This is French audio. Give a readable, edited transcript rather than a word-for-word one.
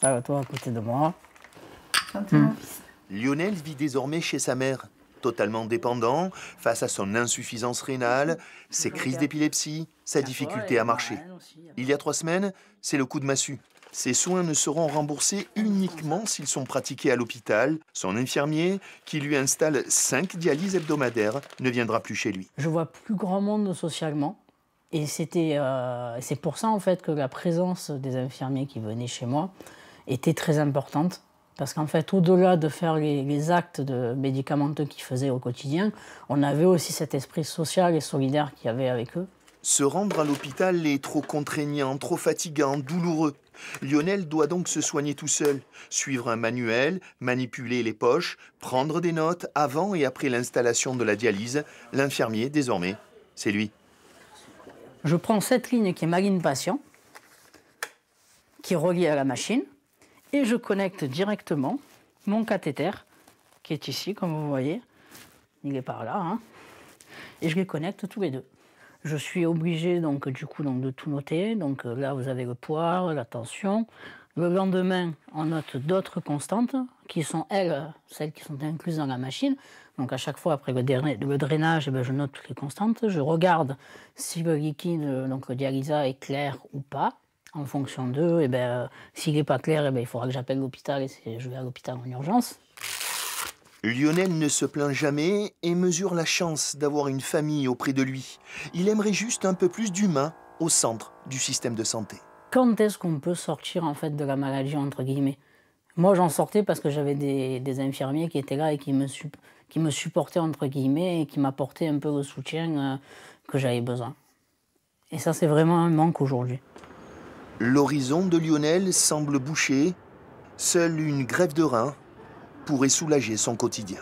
Installe-toi à côté de moi. C'est mon fils. Lionel vit désormais chez sa mère, totalement dépendant face à son insuffisance rénale, ses crises d'épilepsie, sa difficulté à marcher. Il y a 3 semaines, c'est le coup de massue. Ces soins ne seront remboursés uniquement s'ils sont pratiqués à l'hôpital. Son infirmier, qui lui installe 5 dialyses hebdomadaires, ne viendra plus chez lui. Je vois plus grand monde socialement. Et c'est pour ça en fait que la présence des infirmiers qui venaient chez moi était très importante. Parce qu'en fait, au-delà de faire les actes médicamenteux qu'ils faisaient au quotidien, on avait aussi cet esprit social et solidaire qu'il y avait avec eux. Se rendre à l'hôpital est trop contraignant, trop fatigant, douloureux. Lionel doit donc se soigner tout seul, suivre un manuel, manipuler les poches, prendre des notes avant et après l'installation de la dialyse. L'infirmier, désormais, c'est lui. Je prends cette ligne qui est ma ligne patient, qui est reliée à la machine, et je connecte directement mon cathéter, qui est ici, comme vous voyez. Il est par là, hein, et je les connecte tous les deux. Je suis obligé donc, de tout noter. Donc là, vous avez le poids, la tension. Le lendemain, on note d'autres constantes qui sont, celles qui sont incluses dans la machine. Donc à chaque fois, après le drainage, je note toutes les constantes. Je regarde si le liquide, donc le dialysa, est clair ou pas. En fonction d'eux, s'il n'est pas clair, il faudra que j'appelle l'hôpital et je vais à l'hôpital en urgence. Lionel ne se plaint jamais et mesure la chance d'avoir une famille auprès de lui. Il aimerait juste un peu plus d'humain au centre du système de santé. Quand est-ce qu'on peut sortir en fait de la maladie entre guillemets? Moi j'en sortais parce que j'avais des infirmiers qui étaient là et qui me supportaient entre guillemets et qui m'apportaient un peu le soutien que j'avais besoin. Et ça c'est vraiment un manque aujourd'hui. L'horizon de Lionel semble bouché. Seule une greffe de rein pourrait soulager son quotidien.